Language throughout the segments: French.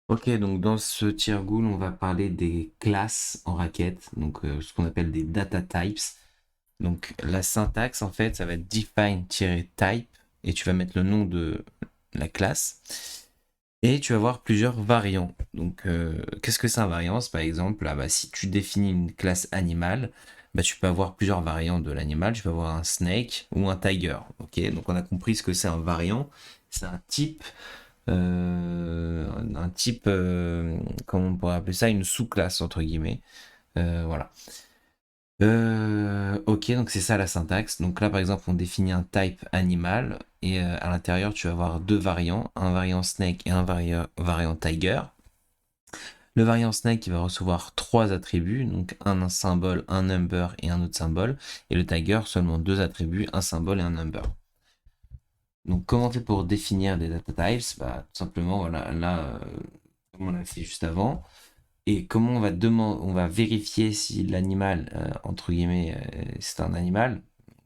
Ok, donc dans ce Tirgoul, on va parler des classes en Racket, donc ce qu'on appelle des data types. Donc la syntaxe, en fait, ça va être define-type, et tu vas mettre le nom de la classe, et tu vas avoir plusieurs variants. Donc qu'est-ce que c'est un variant? Par exemple, là, bah, si tu définis une classe animale, bah, tu peux avoir plusieurs variants de l'animal. Tu peux avoir un snake ou un tiger. Ok, donc on a compris ce que c'est un variant. C'est un type, comment on pourrait appeler ça, une sous-classe entre guillemets. Voilà. Ok, donc c'est ça la syntaxe. Donc là, par exemple, on définit un type animal et à l'intérieur, tu vas avoir deux variants, un variant snake et un variant tiger. Le variant snake qui va recevoir trois attributs, donc un symbole, un number et un autre symbole, et le tiger seulement deux attributs, un symbole et un number. Donc comment on fait pour définir des data types? Bah, tout simplement, voilà, là, comme on l'a fait juste avant. Et comment on va vérifier si l'animal, entre guillemets, c'est un animal?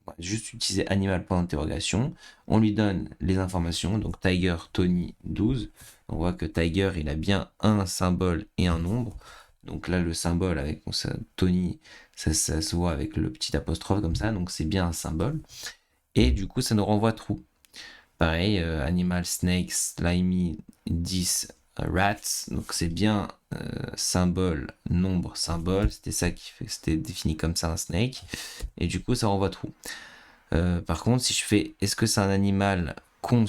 On va juste utiliser animal point d'interrogation. On lui donne les informations, donc Tiger Tony 12. On voit que Tiger, il a bien un symbole et un nombre. Donc là, le symbole avec Tony, ça se voit avec le petit apostrophe comme ça, donc c'est bien un symbole. Et du coup, ça nous renvoie true. Pareil, animal, snake, slimy, 10, rats. Donc c'est bien symbole, nombre, symbole. C'était ça qui fait, c'était défini comme ça un snake. Et du coup, ça renvoie true. Par contre, si je fais est-ce que c'est un animal cons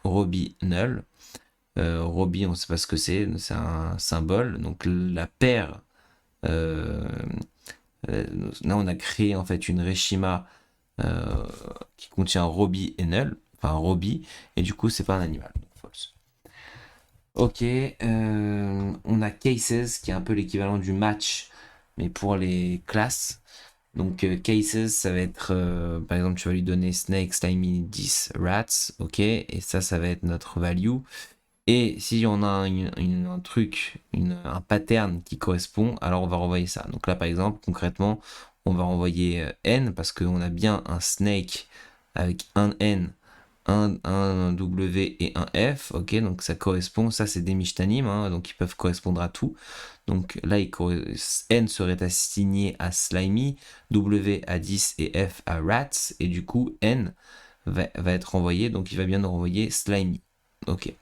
Robbie null, Robbie, on ne sait pas ce que c'est un symbole. Donc la paire, euh, là on a créé en fait une Reshima euh, qui contient Robbie et null, enfin Robbie, et du coup c'est pas un animal. Donc false. Ok, on a cases qui est un peu l'équivalent du match, mais pour les classes. Donc cases, ça va être, par exemple, tu vas lui donner snake, slimy, 10, rats, ok, et ça va être notre value. Et si on a un truc, un pattern qui correspond, alors on va renvoyer ça. Donc là, par exemple, concrètement, on va renvoyer n parce qu'on a bien un snake avec un n, un W et un F, ok, donc ça correspond, ça c'est des Mishtanim, hein, donc ils peuvent correspondre à tout. Donc là, N serait assigné à Slimy, W à 10 et F à Rats, et du coup N va être renvoyé, donc il va bien nous renvoyer Slimy. Ok.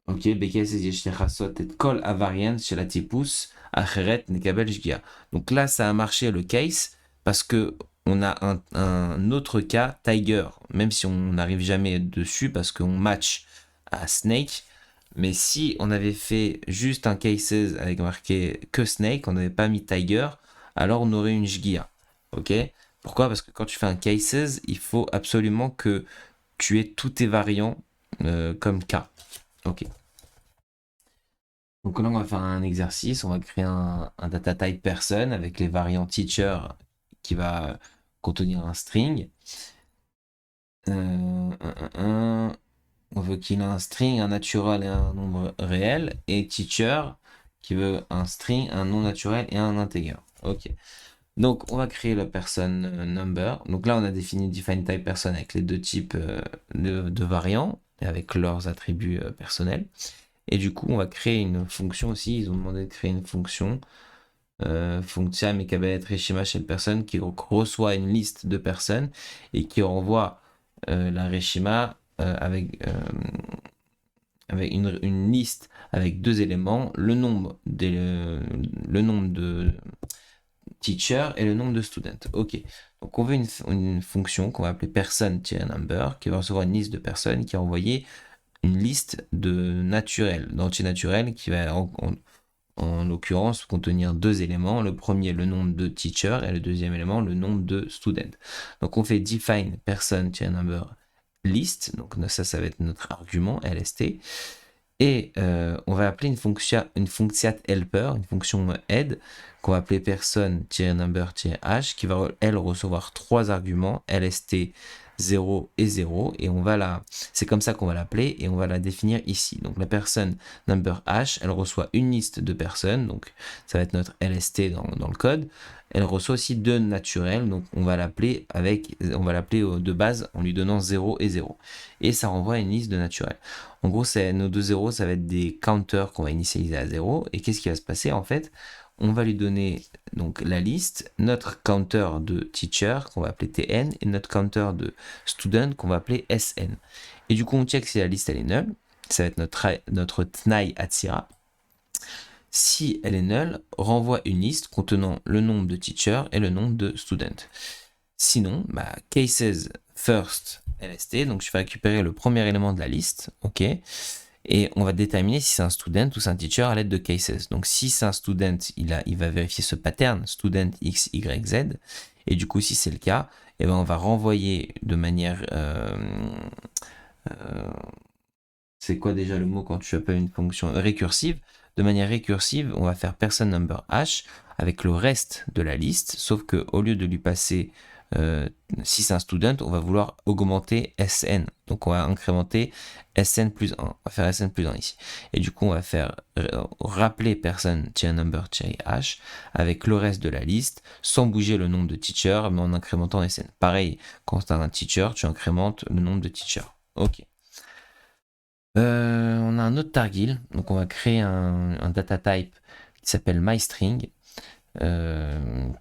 Ok, בכס יש לך לעשות את כל הווריאנט של הטיפוס, אחרת נקבל שגיאה. Donc là, ça a marché le case parce que on a un autre cas, Tiger, même si on n'arrive jamais dessus parce qu'on match à Snake. Mais si on avait fait juste un cases avec marqué que Snake, on n'avait pas mis Tiger, alors on aurait une Shgia. Ok? Pourquoi? Parce que quand tu fais un cases, il faut absolument que tu aies tous tes variants comme cas. Ok. Donc là, on va faire un exercice. On va créer un data type person avec les variants teacher qui va contenir un string. On veut qu'il ait un string, un naturel et un nombre réel. Et teacher qui veut un string, un non naturel et un integer. Ok. Donc, on va créer la person number. Donc là, on a défini define type person avec les deux types de variants et avec leurs attributs personnels. Et du coup, on va créer une fonction aussi. Ils ont demandé de créer une fonction. Fonction מקבלת רשימה של personnes qui reçoit une liste de personnes et qui renvoie la reshima avec une liste avec deux éléments, le nombre de teacher et le nombre de students. Ok. Donc on veut une fonction qu'on va appeler person-number qui va recevoir une liste de personnes qui a envoyé une liste de naturels, d'entiers naturels qui va en l'occurrence contenir deux éléments. Le premier, le nombre de teacher et le deuxième élément, le nombre de student. Donc on fait define person-number list. Donc ça va être notre argument LST. Et on va appeler une fonction helper, une fonction aide, qu'on va appeler person-number-h, qui va, elle, recevoir trois arguments, LST, 0 et 0, et c'est comme ça qu'on va l'appeler, et on va la définir ici. Donc la personne number hash, elle reçoit une liste de personnes, donc ça va être notre LST dans le code. Elle reçoit aussi deux naturels, donc on va l'appeler de base en lui donnant 0 et 0. Et ça renvoie à une liste de naturels. En gros, nos deux 0, ça va être des counters qu'on va initialiser à 0. Et qu'est-ce qui va se passer en fait? On va lui donner donc la liste, notre counter de teacher qu'on va appeler TN et notre counter de student qu'on va appeler SN. Et du coup, on check si la liste elle est nulle. Ça va être notre TNAI Atsira. Si elle est nulle, renvoie une liste contenant le nombre de teacher et le nombre de student. Sinon, cases first LST, donc je vais récupérer le premier élément de la liste, ok, et on va déterminer si c'est un student ou c'est un teacher à l'aide de cases. Donc si c'est un student, il va vérifier ce pattern, student x, y, z, et du coup si c'est le cas, on va renvoyer de manière... c'est quoi déjà le mot quand tu appelles une fonction récursive? De manière récursive, on va faire person number hash avec le reste de la liste, sauf que au lieu de lui passer, si c'est un student, on va vouloir augmenter SN. Donc on va incrémenter SN plus 1. On va faire SN plus 1 ici. Et du coup, on va faire rappeler person_number hash avec le reste de la liste, sans bouger le nombre de teachers, mais en incrémentant SN. Pareil, quand tu as un teacher, tu incrémentes le nombre de teachers. Ok. On a un autre target, donc on va créer un data type qui s'appelle myString,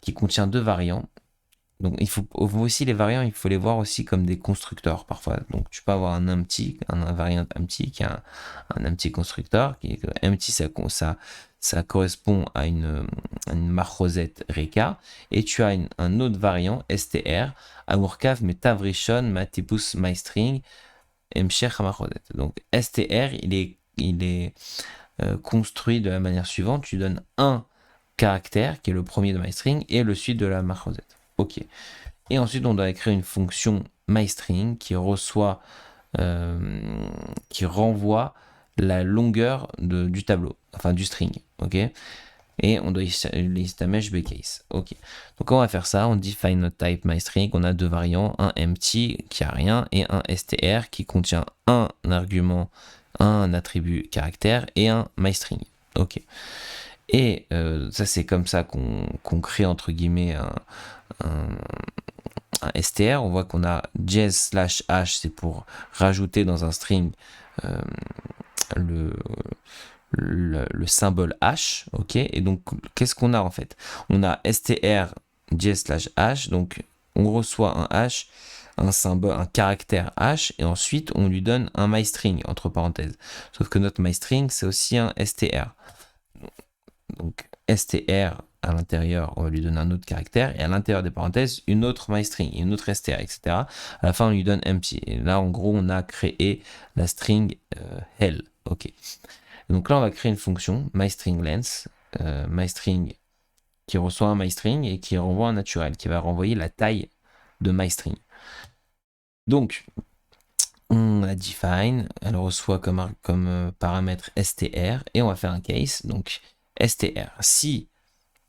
qui contient deux variants. Donc il faut aussi les variants, il faut les voir aussi comme des constructeurs parfois. Donc tu peux avoir un empty, un variant empty qui est un empty constructeur, qui est empty, ça correspond à une marrosette reka, et tu as un autre variant str, amurkav metavrishon matipus myString mcher marrosette. Donc str, il est construit de la manière suivante, tu donnes un caractère qui est le premier de myString et le suite de la marrosette. Ok. Et ensuite, on doit écrire une fonction myString qui qui renvoie la longueur du tableau, enfin du string. Ok. Et on doit l'estamesh bcase. Ok. Donc on va faire ça. On define notre type myString. On a deux variants, un empty qui a rien et un str qui contient un argument, un attribut caractère et un myString. Ok. Et ça, c'est comme ça qu'on crée entre guillemets un str. On voit qu'on a js/h, c'est pour rajouter dans un string le symbole h, ok. Et donc, qu'est-ce qu'on a en fait? On a str js/h, donc on reçoit un h, un symbole, un caractère h, et ensuite on lui donne un myString entre parenthèses. Sauf que notre myString, c'est aussi un str. Donc str à l'intérieur, on va lui donner un autre caractère, et à l'intérieur des parenthèses, une autre myString, une autre str, etc. À la fin, on lui donne empty. Et là, en gros, on a créé la string hell. Ok. Donc là, on va créer une fonction myStringLength, myString qui reçoit un myString et qui renvoie un naturel, qui va renvoyer la taille de myString. Donc, on la define, elle reçoit comme paramètre str, et on va faire un case, donc str. Si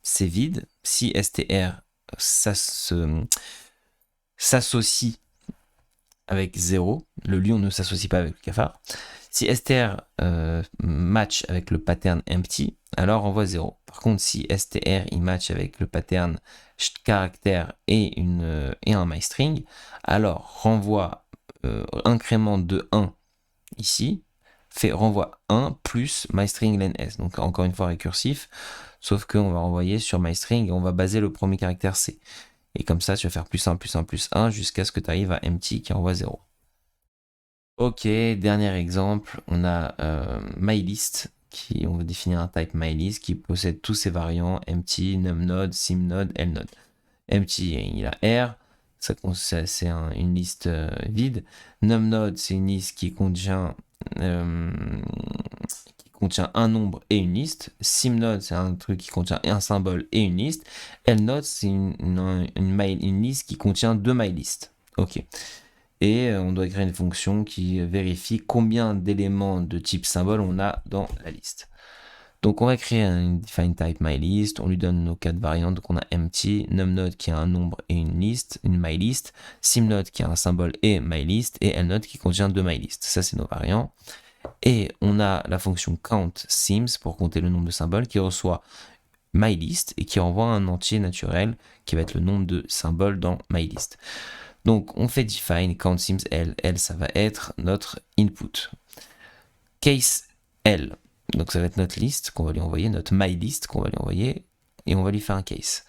c'est vide, si str s'associe avec 0, le lion ne s'associe pas avec le cafard. Si str match avec le pattern empty, alors on voit 0. Par contre, si str il match avec le pattern caractère et un myString, alors renvoie incrément de 1 ici, renvoie 1 plus myString len s. Donc encore une fois récursif, sauf qu'on va renvoyer sur myString et on va baser le premier caractère c. Et comme ça, tu vas faire plus 1, plus 1, plus 1 jusqu'à ce que tu arrives à empty qui envoie 0. Ok, dernier exemple, on a mylist, on va définir un type mylist qui possède tous ses variants empty, numnode, simnode, lnode. Empty, il a R, c'est une liste vide. Numnode, c'est une liste qui contient un nombre et une liste. Simnode, c'est un truc qui contient un symbole et une liste. Lnode, c'est une liste qui contient deux mylists. Ok. Et on doit créer une fonction qui vérifie combien d'éléments de type symbole on a dans la liste. Donc on va créer un define type mylist, on lui donne nos 4 variantes, donc on a empty, numNode qui a un nombre et une liste, une mylist, simNode qui a un symbole et mylist, et lNode qui contient 2 mylist. Ça c'est nos variants. Et on a la fonction countSims pour compter le nombre de symboles qui reçoit mylist et qui renvoie un entier naturel qui va être le nombre de symboles dans mylist. Donc on fait define countSims L ça va être notre input. Case L, donc ça va être notre liste qu'on va lui envoyer, notre mylist qu'on va lui envoyer, et on va lui faire un case.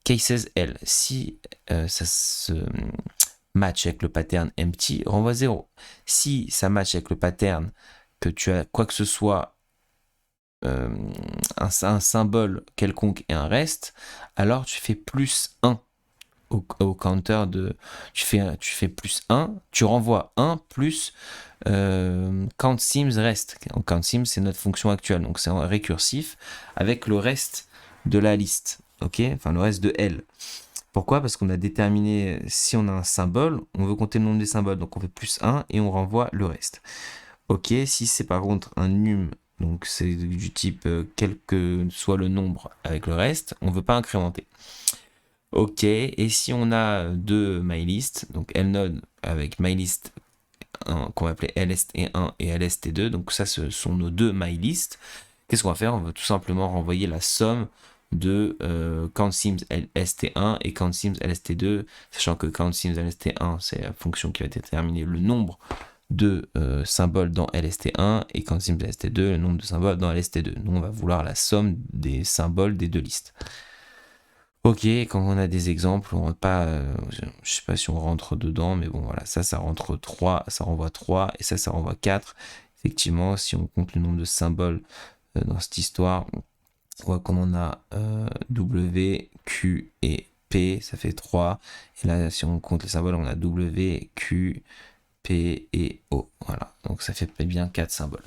Cases L, si ça se match avec le pattern empty, renvoie 0. Si ça match avec le pattern que tu as quoi que ce soit, un symbole quelconque et un reste, alors tu fais plus 1 au counter de... Tu fais plus 1, tu renvoies 1 plus countSims reste. CountSims, c'est notre fonction actuelle, donc c'est récursif avec le reste de la liste, ok, enfin le reste de L. Pourquoi? Parce qu'on a déterminé, si on a un symbole, on veut compter le nombre des symboles, donc on fait plus 1 et on renvoie le reste. Ok, si c'est par contre un num, donc c'est du type quel que soit le nombre avec le reste, on ne veut pas incrémenter. Ok, et si on a deux mylist, donc lnode avec mylist qu'on va appeler lst1 et lst2, donc ça ce sont nos deux mylist, qu'est-ce qu'on va faire? On va tout simplement renvoyer la somme de countSims lst1 et countSims lst2, sachant que countSims lst1 c'est la fonction qui va déterminer le nombre de symboles dans lst1 et countSims lst2 le nombre de symboles dans lst2. Nous on va vouloir la somme des symboles des deux listes. Ok, quand on a des exemples, on rentre pas, je sais pas si on rentre dedans, mais bon voilà, ça rentre 3, ça renvoie 3, et ça renvoie 4. Effectivement, si on compte le nombre de symboles dans cette histoire, on voit qu'on en a W, Q et P, ça fait 3. Et là, si on compte les symboles, on a W, Q, P et O. Voilà, donc ça fait bien 4 symboles.